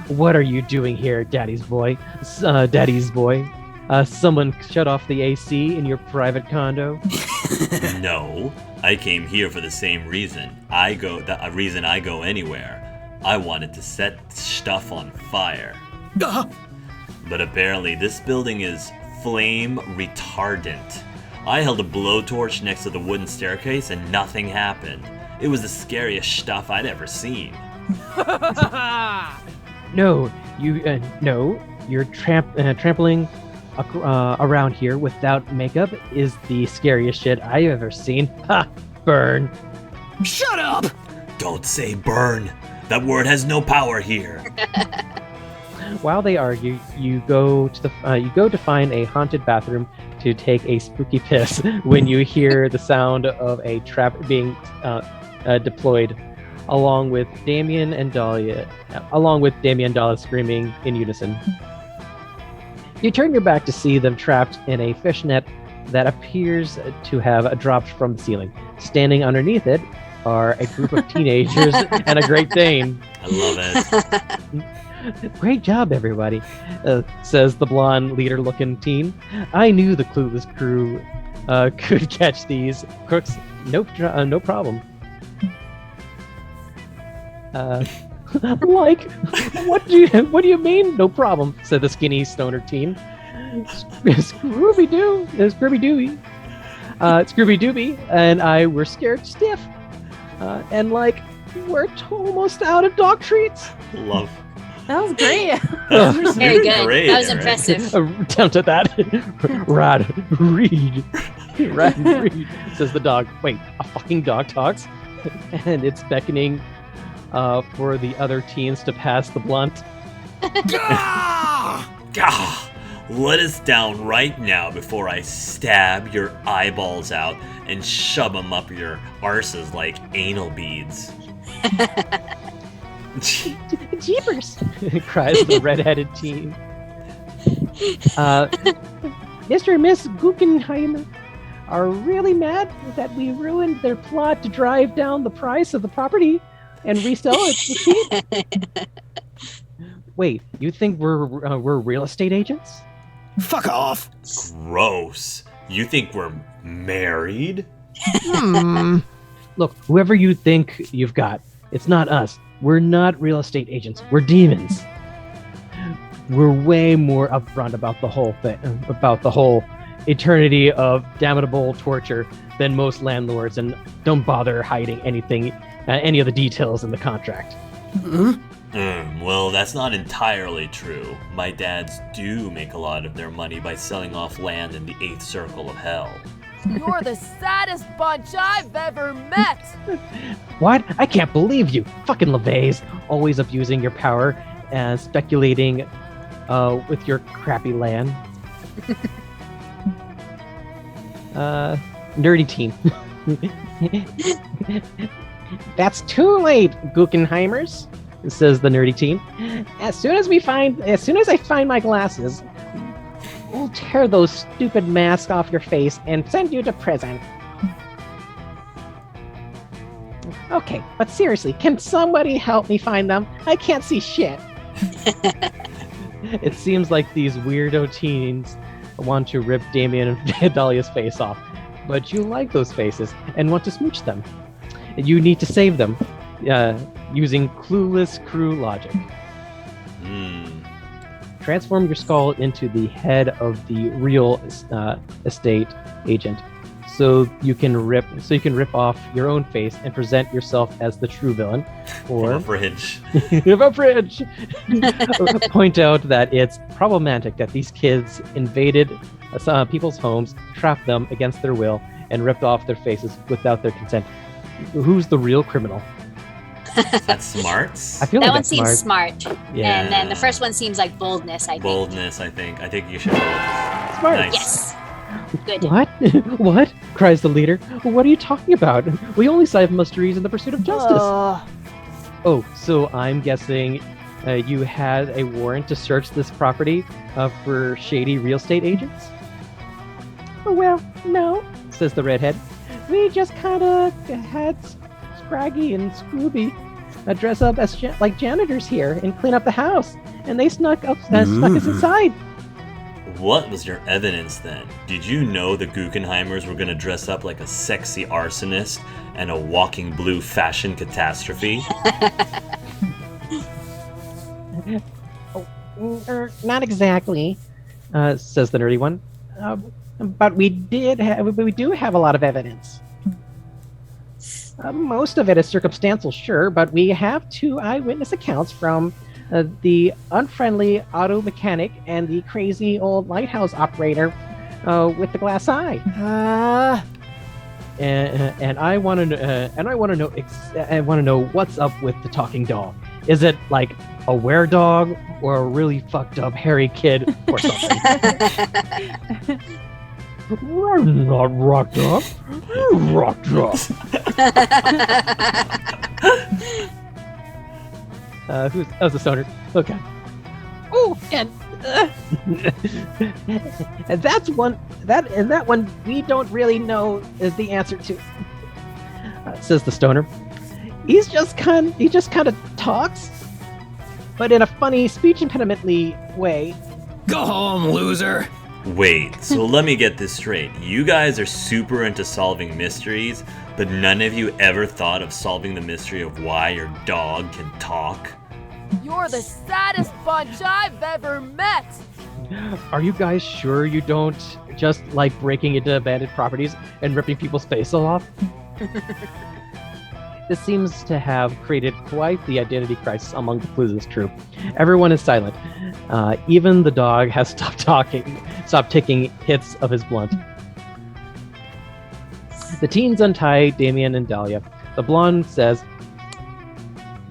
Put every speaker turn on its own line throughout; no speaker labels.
What are you doing here, Daddy's boy? Daddy's boy? Someone shut off the AC in your private condo?
No, I came here for the same reason. A reason I go anywhere. I wanted to set stuff on fire. But apparently this building is flame retardant. I held a blowtorch next to the wooden staircase and nothing happened. It was the scariest stuff I'd ever seen.
No, you're trampling around here without makeup is the scariest shit I've ever seen. Ha! Burn.
Shut up!
Don't say burn. That word has no power here.
While they argue, you go to find a haunted bathroom to take a spooky piss when you hear the sound of a trap being deployed, along with Damien and Dahlia screaming in unison. You turn your back to see them trapped in a fishnet that appears to have dropped from the ceiling. Standing underneath it are a group of teenagers and a Great Dane.
I love it.
Great job, everybody, says the blonde leader-looking teen. I knew the clueless crew could catch these crooks. No problem. Like, what do you mean? No problem, said the skinny stoner teen. Scooby-Dooby and I were scared stiff. And like, we're almost out of dog treats.
Love.
That was great.
Very good.
Great,
that was
Eric.
impressive.
Attempt at that. Rad read, says the dog. Wait, a fucking dog talks? And it's beckoning for the other teens to pass the blunt.
Gah! Let us down right now before I stab your eyeballs out and shove them up your arses like anal beads.
Jeepers! Cries the red-headed teen. Mr. and Miss Guggenheim are really mad that we ruined their plot to drive down the price of the property and resell it for cheap. Wait, you think we're real estate agents?
Fuck off.
Gross. You think we're married?
Look, whoever you think you've got, it's not us. We're not real estate agents. We're demons. We're way more upfront about the whole thing, about the whole eternity of damnable torture than most landlords, and don't bother hiding anything, any of the details in the contract.
Well, that's not entirely true. My dads do make a lot of their money by selling off land in the 8th circle of hell.
You're the saddest bunch I've ever met.
What? I can't believe you. Fucking LeVays. Always abusing your power and speculating with your crappy land. Nerdy teen. That's too late, Guggenheimers, says the nerdy teen. As soon as I find my glasses, we'll tear those stupid masks off your face and send you to prison. Okay, but seriously, can somebody help me find them? I can't see shit. It seems like these weirdo teens want to rip Damien and Dahlia's face off, but you like those faces and want to smooch them. You need to save them, using clueless crew logic. Transform your skull into the head of the real estate agent, so you can rip off your own face and present yourself as the true villain. Or
a fridge.
a fridge. Point out that it's problematic that these kids invaded people's homes, trapped them against their will, and ripped off their faces without their consent. Who's the real criminal?
That's smarts.
I feel
That
like
one
that's
seems
smart.
smart.
Yeah.
And then the first one seems like boldness, I think.
Boldness, I think. I think you should go with
Smart.
Nice.
Yes. Good.
What? What? Cries the leader. What are you talking about? We only solve mysteries in the pursuit of justice. Oh, so I'm guessing you had a warrant to search this property for shady real estate agents? Oh, well, no, says the redhead. We just kind of had Scraggy and Scooby dress up as like janitors here and clean up the house, and they snuck us inside.
What was your evidence then? Did you know the Guggenheimers were gonna dress up like a sexy arsonist and a walking blue fashion catastrophe?
Not exactly, says the nerdy one. But we do have a lot of evidence. Most of it is circumstantial, sure, but we have 2 eyewitness accounts from the unfriendly auto mechanic and the crazy old lighthouse operator with the glass eye. And I want to know what's up with the talking dog. Is it like a were-dog or a really fucked up hairy kid or something? I'm not rocked up. I'm rocked up. Who's the stoner? Okay. Oh, and and that one we don't really know is the answer to. Says the stoner. He just kind of talks, but in a funny speech impediment-y way.
Go home, loser.
Wait, so let me get this straight. You guys are super into solving mysteries, but none of you ever thought of solving the mystery of why your dog can talk?
You're the saddest bunch I've ever met.
Are you guys sure you don't just like breaking into abandoned properties and ripping people's faces off? This seems to have created quite the identity crisis among the Palooza's troop. Everyone is silent. Even the dog has stopped taking hits of his blunt. The teens untie Damien and Dahlia. The blonde says,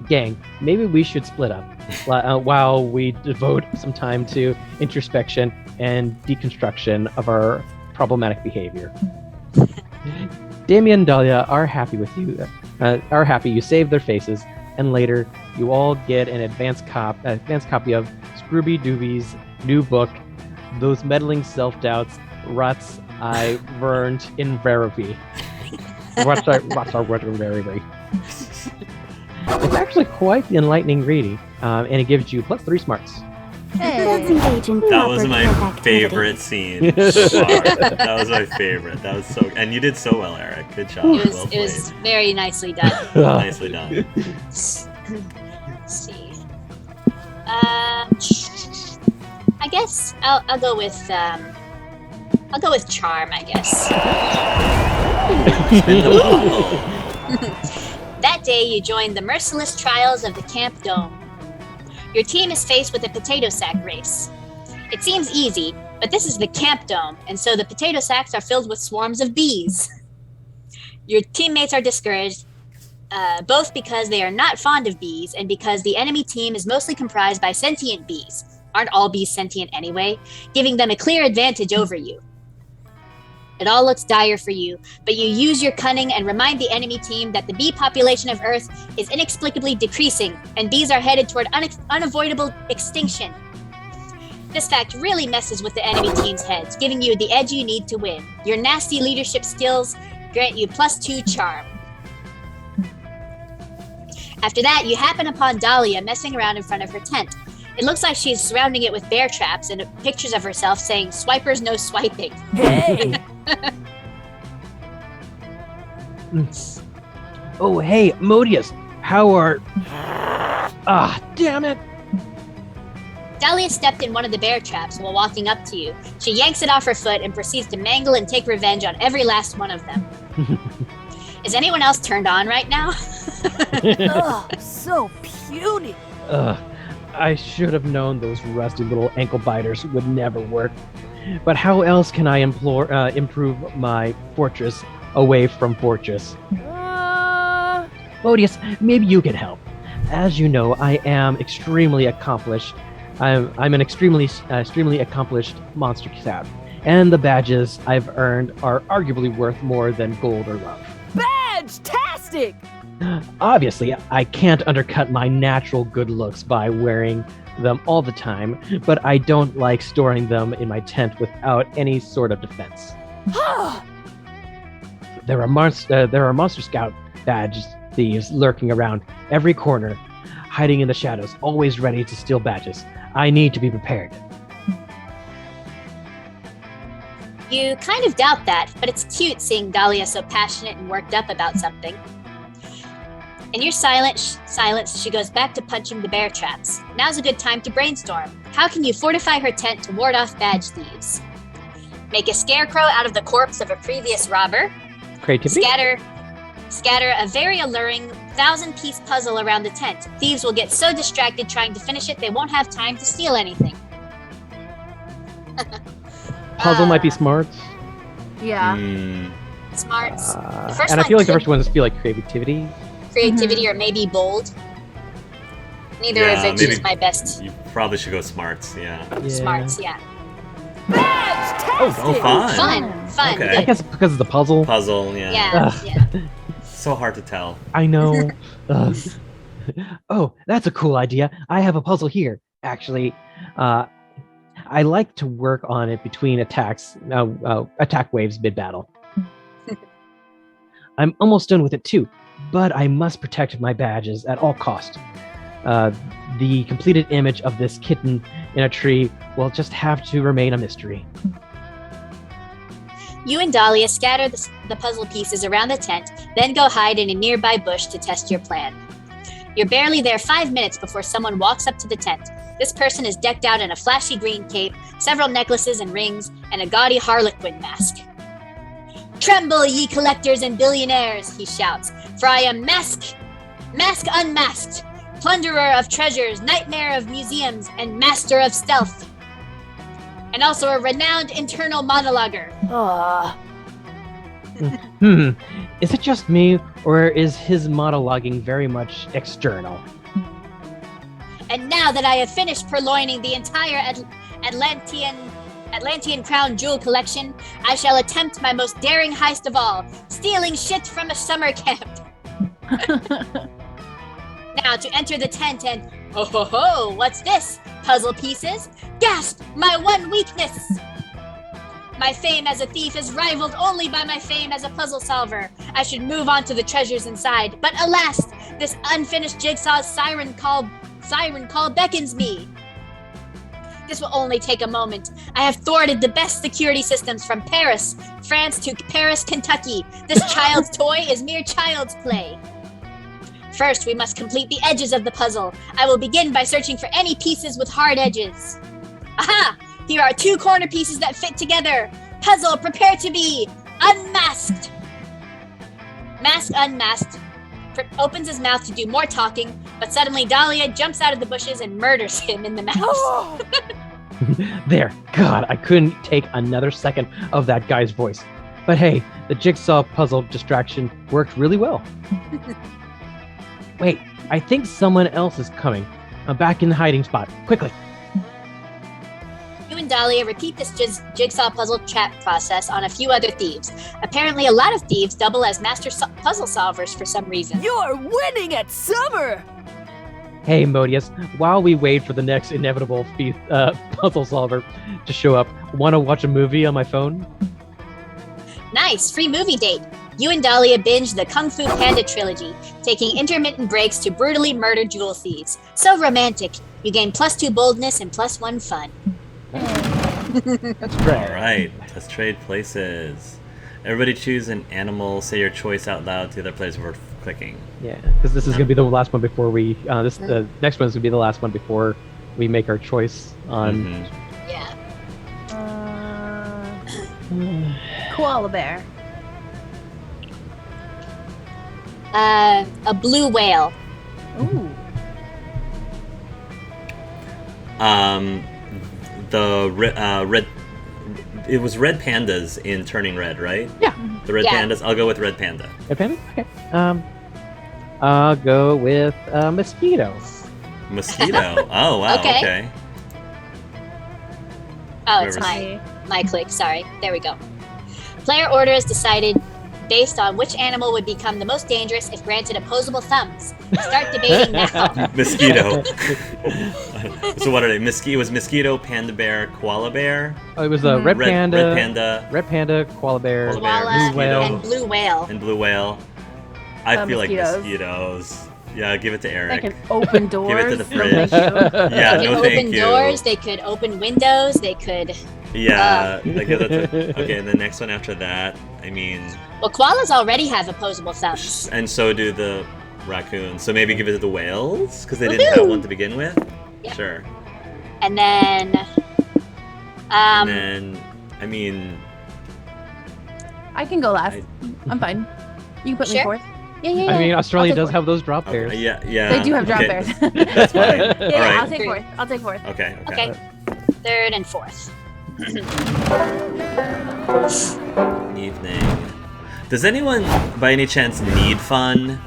"Gang, maybe we should split up while we devote some time to introspection and deconstruction of our problematic behavior." Damien and Dahlia are happy with you. Are happy you saved their faces, and later you all get an advanced copy of Scrooby Dooby's new book, "Those Meddling Self-Doubts Ruts I Burned in Verity." Ruts I Burned in Verity. It's actually quite the enlightening reading, and it gives you +3 smarts.
Let's engage in
That was
proper
my
camp activity.
favorite scene so far. That was my favorite. That was so, and you did so well, Eric. Good job.
It was very nicely done.
Nicely done.
Let's see. I guess I'll go with charm. I guess.
Spin the bottle.
That day, you joined the merciless trials of the Camp Dome. Your team is faced with a potato sack race. It seems easy, but this is the Camp Dome, and so the potato sacks are filled with swarms of bees. Your teammates are discouraged, both because they are not fond of bees and because the enemy team is mostly comprised by sentient bees. Aren't all bees sentient anyway? Giving them a clear advantage over you. It all looks dire for you, but you use your cunning and remind the enemy team that the bee population of Earth is inexplicably decreasing, and bees are headed toward unavoidable extinction. This fact really messes with the enemy team's heads, giving you the edge you need to win. Your nasty leadership skills grant you +2 charm. After that, you happen upon Dahlia messing around in front of her tent. It looks like she's surrounding it with bear traps and pictures of herself saying, "Swipers no swiping."
Hey,
Oh, hey, Modius, how are... Ah, damn it!
Dahlia stepped in one of the bear traps while walking up to you. She yanks it off her foot and proceeds to mangle and take revenge on every last one of them. Is anyone else turned on right now?
ugh, so puny.
I should have known those rusty little ankle biters would never work. But how else can I improve my fortress away from fortress? Modius, maybe you can help. As you know, I am extremely accomplished. I'm an extremely accomplished monster scout, and the badges I've earned are arguably worth more than gold or love.
Badge-tastic!
Obviously, I can't undercut my natural good looks by wearing them all the time, but I don't like storing them in my tent without any sort of defense. There are Monster Scout badges thieves lurking around every corner, hiding in the shadows, always ready to steal badges. I need to be prepared.
You kind of doubt that, but it's cute seeing Dahlia so passionate and worked up about something. In your silence, she goes back to punching the bear traps. Now's a good time to brainstorm. How can you fortify her tent to ward off badge thieves? Make a scarecrow out of the corpse of a previous robber.
Creativity?
Scatter a very alluring 1,000-piece puzzle around the tent. Thieves will get so distracted trying to finish it, they won't have time to steal anything.
Puzzle might be smart.
Yeah.
Smarts. The first
And I
one
feel like the
could-
first one is feel like creativity.
Creativity or maybe bold. Neither of which
maybe
is my best.
You probably should go smarts, yeah.
Smarts, yeah.
Oh, fun.
Fun.
Okay.
I
Good.
guess because of the puzzle.
Puzzle, yeah.
Yeah,
Ugh.
yeah.
So hard to tell.
I know. Ugh. Oh, that's a cool idea. I have a puzzle here. Actually, I like to work on it between attacks, attack waves mid-battle. I'm almost done with it too, but I must protect my badges at all cost. The completed image of this kitten in a tree will just have to remain a mystery.
You and Dahlia scatter the puzzle pieces around the tent, then go hide in a nearby bush to test your plan. You're barely there 5 minutes before someone walks up to the tent. This person is decked out in a flashy green cape, several necklaces and rings, and a gaudy harlequin mask. "Tremble, ye collectors and billionaires," he shouts, "for I am Mask Unmasked, plunderer of treasures, nightmare of museums, and master of stealth. And also a renowned internal monologuer."
Is it just me, or is his monologuing very much external?
"And now that I have finished purloining the entire Atlantean Crown Jewel Collection, I shall attempt my most daring heist of all, stealing shit from a summer camp. Now to enter the tent and, oh ho ho, what's this? Puzzle pieces? Gasp! My one weakness! My fame as a thief is rivaled only by my fame as a puzzle solver. I should move on to the treasures inside, but alas, this unfinished jigsaw's siren call beckons me. This will only take a moment. I have thwarted the best security systems from Paris, France to Paris, Kentucky. This child's toy is mere child's play. First, we must complete the edges of the puzzle. I will begin by searching for any pieces with hard edges. Aha! Here are 2 corner pieces that fit together. Puzzle, prepare to be unmasked. Mask unmasked opens his mouth to do more talking, but suddenly Dahlia jumps out of the bushes and murders him in the mouth.
There. God, I couldn't take another second of that guy's voice. But hey, the jigsaw puzzle distraction worked really well. Wait, I think someone else is coming. I'm back in the hiding spot. Quickly.
You and Dahlia repeat this jigsaw puzzle trap process on a few other thieves. Apparently, a lot of thieves double as master puzzle solvers for some reason.
You're winning at summer!
Hey, Modius, while we wait for the next inevitable puzzle solver to show up, want to watch a movie on my phone?
Nice, free movie date. You and Dahlia binge the Kung Fu Panda trilogy, taking intermittent breaks to brutally murder jewel thieves. So romantic. You gain +2 boldness and +1 fun.
That's right.
Alright, let's trade places. Everybody choose an animal, say your choice out loud to the other players before clicking.
Yeah, because this is going to be the last one before we... the next one is going to be the last one before we make our choice on...
Yeah.
Koala bear.
A blue whale.
Ooh.
The red... It was red pandas in Turning Red, right?
Yeah.
The red
Yeah.
pandas? I'll go with red panda.
Red panda? Okay. I'll go with mosquito.
Mosquito. Oh, wow,
Okay.
okay.
Oh, it's
Whoever's-
my click. Sorry. There we go. Player order is decided based on which animal would become the most dangerous if granted opposable thumbs. Start debating now.
Mosquito. So what are they? It was mosquito, panda bear, koala bear,
Oh, it was a red panda,
red panda,
koala bear,
Koala bear,
Koala
blue whale.
and blue whale.
and blue whale. I feel
Mosquitoes.
like mosquitoes. Yeah, give it to
They
Eric.
can open doors.
Give it to the
No,
fridge.
thank you.
Yeah,
They
no
could
thank
open
you.
doors, they could open windows, they could...
Yeah, I give that to... Okay, and the next one after that, I mean...
Well, koalas already have opposable thumbs.
And so do the raccoons. So maybe give it to the whales? Because they didn't have
Woohoo!
one to begin with?
Yep.
Sure.
And then...
And then, I mean...
I can go last. I'm fine. You can put me
Sure.
fourth. Yeah.
I mean, Australia
I'll take
does
fourth.
have those drop
Okay,
pairs.
yeah.
They do have drop
okay,
bears.
That's fine.
Yeah,
All right.
I'll take fourth. I'll take fourth.
Okay.
Okay. Third and fourth.
Evening. Does anyone, by any chance, need fun?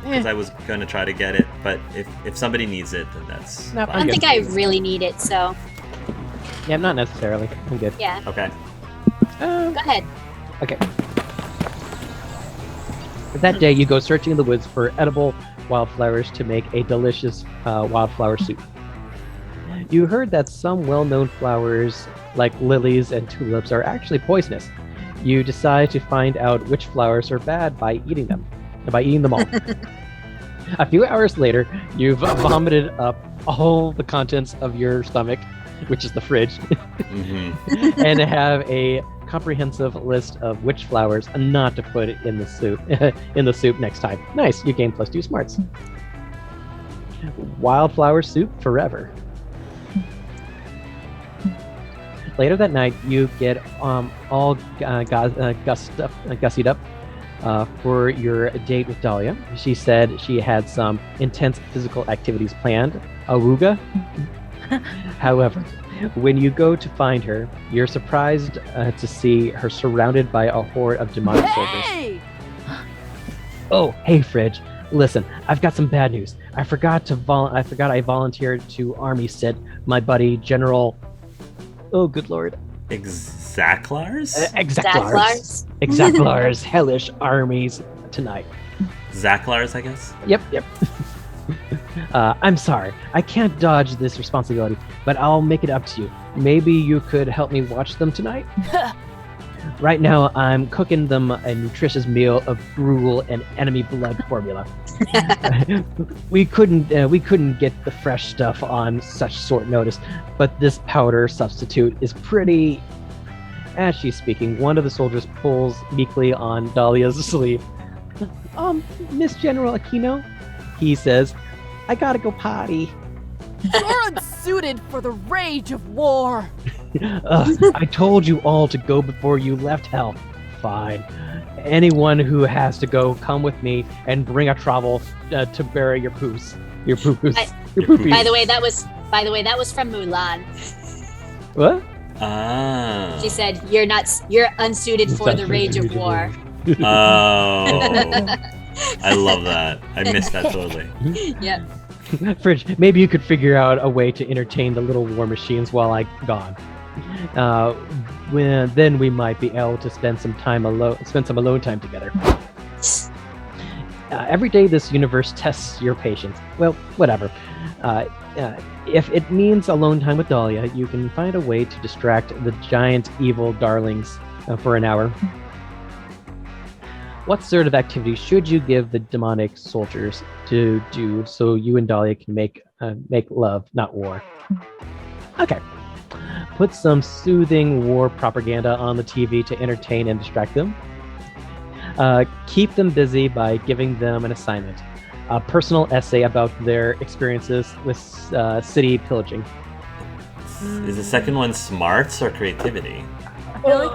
Because I was going to try to get it, but if somebody needs it, then that's
Nope,
I
fine.
don't think I really need it, so
Yeah, not necessarily. I'm good.
yeah.
Okay.
Go ahead.
Okay. That day, you go searching in the woods for edible wildflowers to make a delicious wildflower soup. You heard that some well-known flowers, like lilies and tulips, are actually poisonous. You decide to find out which flowers are bad by eating them all. A few hours later, you've vomited up all the contents of your stomach, which is the fridge,
Mm-hmm.
and have a comprehensive list of which flowers not to put in the soup next time. Nice, you gain +2 smarts. Wildflower soup forever. Later that night, you get all gussied up for your date with Dahlia. She said she had some intense physical activities planned. Awooga. However, when you go to find her, you're surprised to see her surrounded by a horde of demonic soldiers.
Hey!
Oh, hey, Fridge. Listen, I've got some bad news. I forgot I volunteered to Army Sit, my buddy General. Oh, good lord.
Exactlars?
Exactlars. Exactlars, hellish armies tonight.
Zacklars, I guess?
Yep. I'm sorry. I can't dodge this responsibility, but I'll make it up to you. Maybe you could help me watch them tonight? Right now, I'm cooking them a nutritious meal of gruel and enemy blood formula. We couldn't get the fresh stuff on such short notice, but this powder substitute is pretty... As she's speaking, one of the soldiers pulls meekly on Dahlia's sleeve. Miss General Aquino, he says, I gotta go potty.
You're unsuited for the rage of war.
I told you all to go before you left hell. Fine. Anyone who has to go, come with me and bring a trowel to bury your poos. Your poo-poos. Your poopies.
By the way, that was from Mulan.
What?
Ah.
She said, "You're unsuited for the rage of war."
Oh. I love that. I missed that totally.
Yep.
Fridge, maybe you could figure out a way to entertain the little war machines while I'm gone. Then we might be able to spend some alone time together. Every day this universe tests your patience. Well, whatever. If it means alone time with Dahlia, you can find a way to distract the giant evil darlings for an hour. What sort of activity should you give the demonic soldiers to do so you and Dahlia can make love, not war? Okay. Put some soothing war propaganda on the TV to entertain and distract them. Keep them busy by giving them an assignment. A personal essay about their experiences with city pillaging.
Is the second one smarts or creativity?
I feel like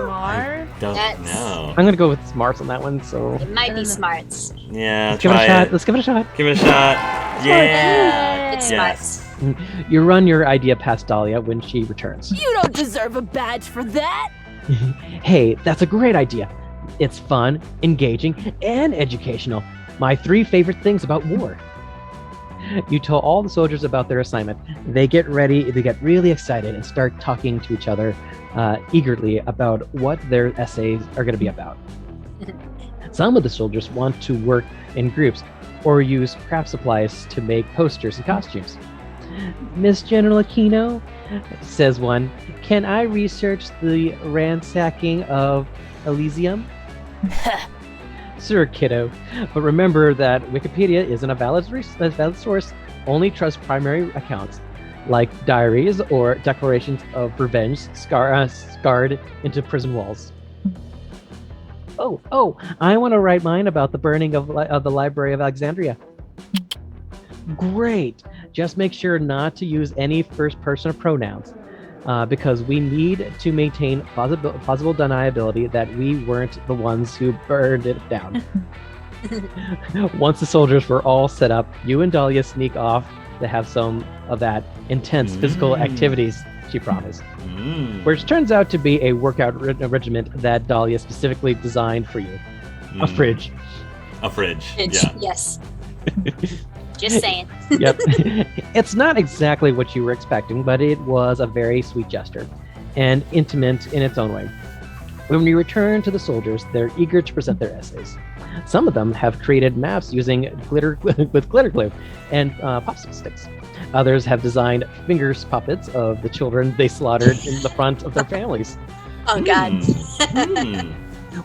Mars.
Don't
That's-
know.
I'm gonna go with smarts on that one, so
It might be smarts.
Yeah,
let's give it a
try
shot.
it.
Let's give it a shot.
Give it a shot. Yeah.
It's
Yes.
smarts.
You run your idea past Dahlia when she returns.
You don't deserve a badge for that.
Hey, that's a great idea. It's fun, engaging, and educational. My 3 favorite things about war. You tell all the soldiers about their assignment. They get ready, they get really excited and start talking to each other eagerly about what their essays are going to be about. Some of the soldiers want to work in groups or use craft supplies to make posters and costumes. Miss General Aquino, says one, can I research the ransacking of Elysium? Sure, kiddo. But remember that Wikipedia isn't a valid source. Only trust primary accounts, like diaries or declarations of revenge scarred into prison walls. Oh, I want to write mine about the burning of the Library of Alexandria. Great. Just make sure not to use any first-person pronouns, because we need to maintain plausible deniability that we weren't the ones who burned it down. Once the soldiers were all set up, you and Dahlia sneak off to have some of that intense physical activities she promised. Which turns out to be a workout regiment that Dahlia specifically designed for you. A fridge.
A fridge.
Yeah. Yes. Just saying.
Yep. It's not exactly what you were expecting, but it was a very sweet gesture and intimate in its own way. When we return to the soldiers, they're eager to present their essays. Some of them have created maps using glitter glue and popsicle sticks. Others have designed fingers puppets of the children they slaughtered in the front of their families.
Oh, God.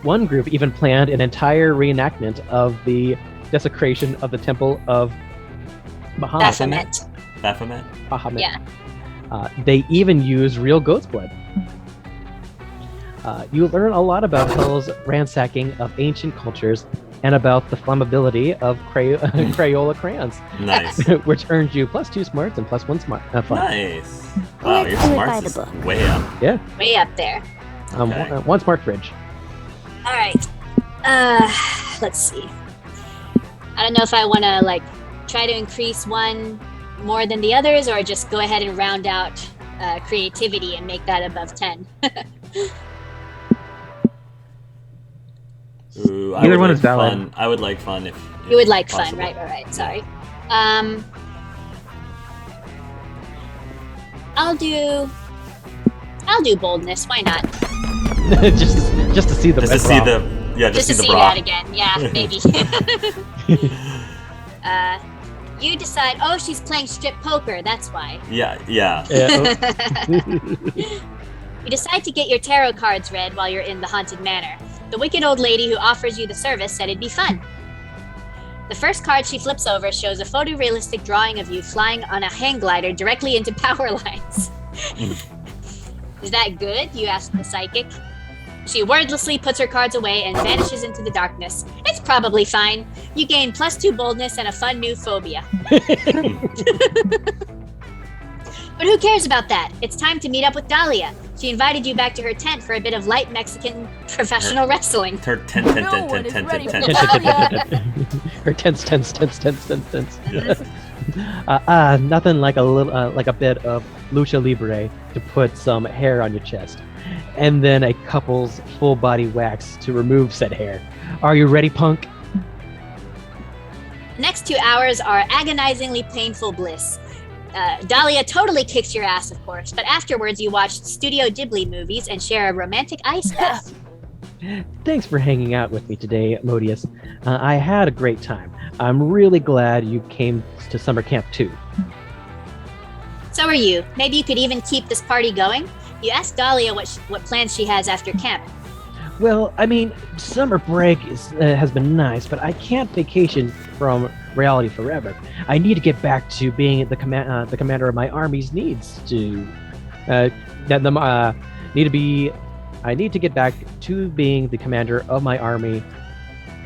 One group even planned an entire reenactment of the desecration of the Temple of
Baphomet.
Baphomet.
Yeah.
They even used real goat's blood. You learn a lot about Hell's ransacking of ancient cultures and about the flammability of Crayola crayons.
Nice.
Which earns you +2 smarts and +1 fun.
Nice. Wow, your
Let's do it by
smarts
the
is
book.
way up.
Yeah.
Way up there.
Okay.
One smart fridge.
All right. Let's see. I don't know if I want to try to increase one more than the others, or just go ahead and round out creativity and make that above 10.
Ooh,
Either one is valid.
I would like fun if
You would like
possible.
fun, right? Sorry. I'll do boldness. Why not?
just to see the
Just to see the bra.
That again. Yeah, maybe. You decide. Oh, she's playing strip poker. That's why.
Yeah.
You decide to get your tarot cards read while you're in the haunted manor. The wicked old lady who offers you the service said it'd be fun. The first card she flips over shows a photorealistic drawing of you flying on a hang glider directly into power lines. Is that good? You ask the psychic. She wordlessly puts her cards away and vanishes into the darkness. It's probably fine. You gain +2 boldness and a fun new phobia. But who cares about that? It's time to meet up with Dahlia. She invited you back to her tent for a bit of light Mexican professional wrestling.
Her ten.
No one is ready for Dahlia.
Her tense. Nothing like a bit of lucha libre to put some hair on your chest, and then a couple's full body wax to remove said hair. Are you ready, punk?
The next 2 hours are agonizingly painful bliss. Dahlia totally kicks your ass, of course, but afterwards you watch Studio Ghibli movies and share a romantic ice bath.
Thanks for hanging out with me today, Modius. I had a great time. I'm really glad you came to summer camp too.
So are you. Maybe you could even keep this party going? You ask Dahlia what plans she has after camp.
Well, I mean, summer break has been nice, but I can't vacation from reality forever. I need to get back to being the commander of my army's needs to. I need to get back to being the commander of my army.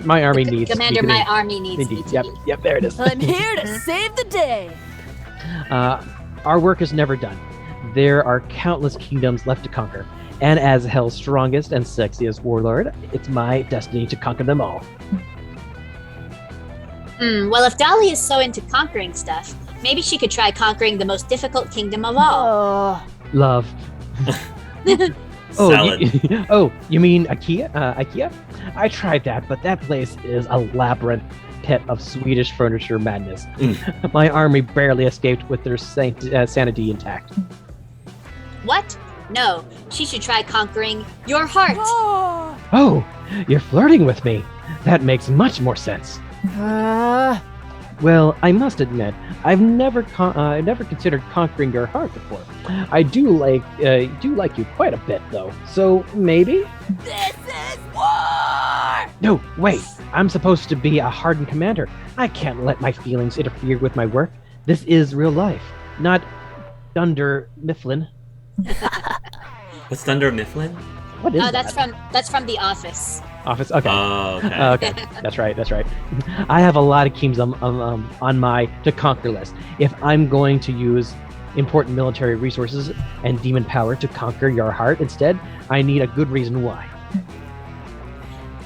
My army needs.
Commander, my army needs me to be.
Yep, there it is.
I'm here to save the day.
Our work is never done. There are countless kingdoms left to conquer. And as Hell's strongest and sexiest warlord, it's my destiny to conquer them all.
Well, if Dahlia is so into conquering stuff, maybe she could try conquering the most difficult kingdom of all.
Love.
Salad.
You mean IKEA? IKEA? I tried that, but that place is a labyrinth pit of Swedish furniture madness. My army barely escaped with their sanity intact.
What? No, she should try conquering your heart.
Oh, you're flirting with me. That makes much more sense. Well, I must admit, I've never considered conquering your heart before. I do like you quite a bit, though. So maybe.
This is war!
No, wait. I'm supposed to be a hardened commander. I can't let my feelings interfere with my work. This is real life, not Dunder Mifflin.
What's Thunder Mifflin?
What is
That's from The Office.
Office? Okay.
Oh, okay.
Okay, that's right. I have a lot of keys on my to conquer list. If I'm going to use important military resources and demon power to conquer your heart instead, I need a good reason why.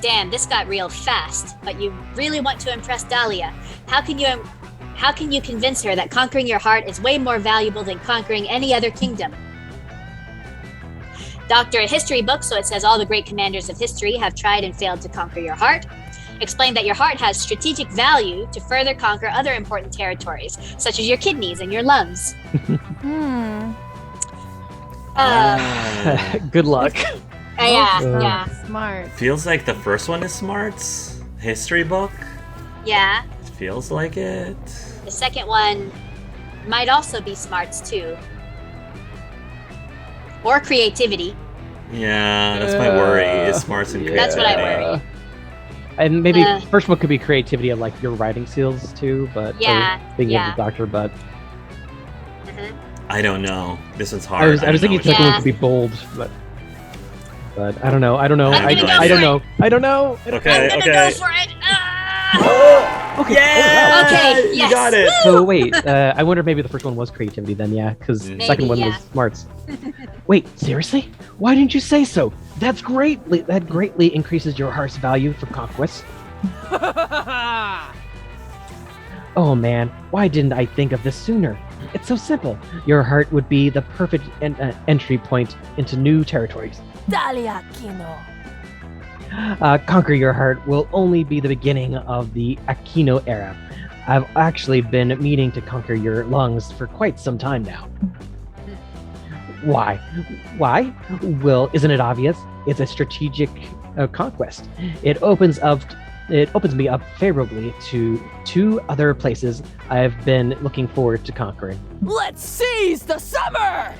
Damn, this got real fast. But you really want to impress Dahlia. How can you convince her that conquering your heart is way more valuable than conquering any other kingdom? Doctor a history book, so it says all the great commanders of history have tried and failed to conquer your heart. Explain that your heart has strategic value to further conquer other important territories, such as your kidneys and your lungs.
Good luck.
Yeah.
Smart.
Feels like the first one is smarts. History book.
Yeah.
Feels like it.
The second one might also be smarts too. Or creativity.
Yeah, that's my worry. Is smarts and creativity.
That's what I worry.
And maybe first one could be creativity of like your writing skills too, but
Yeah,
being
yeah.
able to doctor. But
I don't know. This one's
I
hard.
was thinking
which
second
Yeah.
one could be bold, but I don't know.
I'm gonna go
I
for
don't
know. I don't know.
Okay,
I'm gonna go for it.
Okay.
Yeah!
Oh, wow.
Okay,
You
yes.
got it!
So wait, I wonder if maybe the first one was creativity then, yeah, because the second one
Maybe,
was smarts. Wait, seriously? Why didn't you say so? That greatly increases your heart's value for conquest. Oh man, why didn't I think of this sooner? It's so simple. Your heart would be the perfect entry point into new territories.
Dahlia Aquino.
Conquer your heart will only be the beginning of the Aquino era. I've actually been meaning to conquer your lungs for quite some time now. Why? Well, isn't it obvious? It's a strategic conquest. It opens me up favorably to two other places I've been looking forward to conquering.
Let's seize the summer!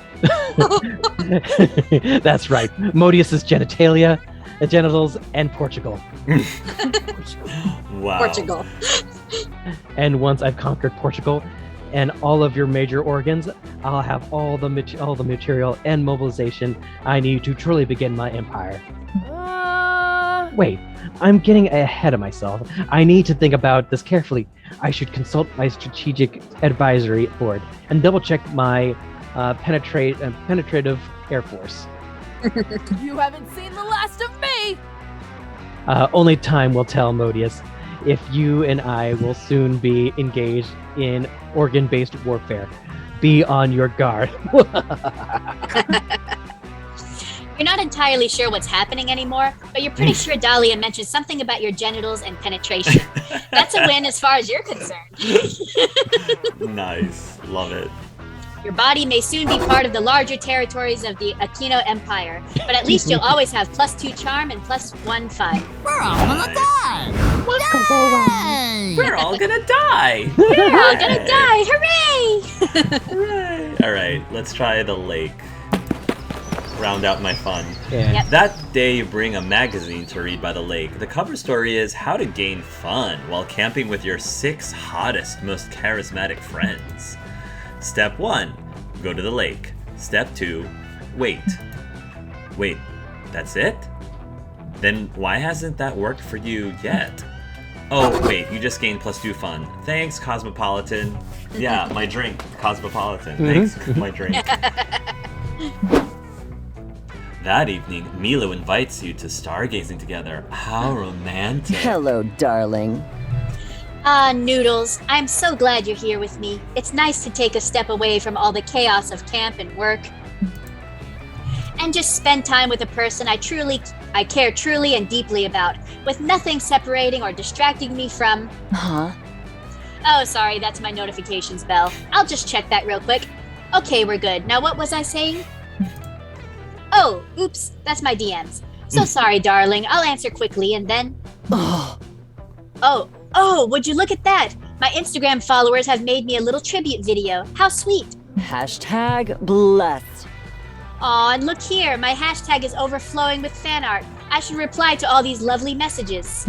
That's right. Modius's genitals, and Portugal.
Wow.
Portugal.
And once I've conquered Portugal and all of your major organs, I'll have all the material and mobilization I need to truly begin my empire. Wait, I'm getting ahead of myself. I need to think about this carefully. I should consult my strategic advisory board and double check my penetrative air force.
You haven't seen the last of me!
Only time will tell, Modius, if you and I will soon be engaged in organ-based warfare. Be on your guard.
You're not entirely sure what's happening anymore, but you're pretty sure Dahlia mentioned something about your genitals and penetration. That's a win as far as you're concerned.
Nice. Love it.
Your body may soon be part of the larger territories of the Aquino Empire, but at least you'll always have +2 charm and +1 fun.
We're all gonna die!
We're all gonna die!
We're all gonna die! Hooray!
Hooray! Alright, let's try the lake. Round out my fun.
Yeah.
Yep.
That day you bring a magazine to read by the lake. The cover story is how to gain fun while camping with your 6 hottest, most charismatic friends. Step 1, go to the lake. Step 2, wait. Wait, that's it? Then why hasn't that worked for you yet? Oh, wait, you just gained +2 fun. Thanks, Cosmopolitan. Yeah, my drink, Cosmopolitan. Thanks, my drink. That evening, Milo invites you to stargazing together. How romantic.
Hello, darling.
Ah, Noodles, I'm so glad you're here with me. It's nice to take a step away from all the chaos of camp and work. And just spend time with a person I care truly and deeply about, with nothing separating or distracting me from...
Huh?
Oh, sorry, that's my notifications bell. I'll just check that real quick. Okay, we're good. Now what was I saying? Oh, oops, that's my DMs. So sorry, darling. I'll answer quickly and then... Oh, would you look at that? My Instagram followers have made me a little tribute video. How sweet.
Hashtag blessed.
Aw, and look here. My hashtag is overflowing with fan art. I should reply to all these lovely messages.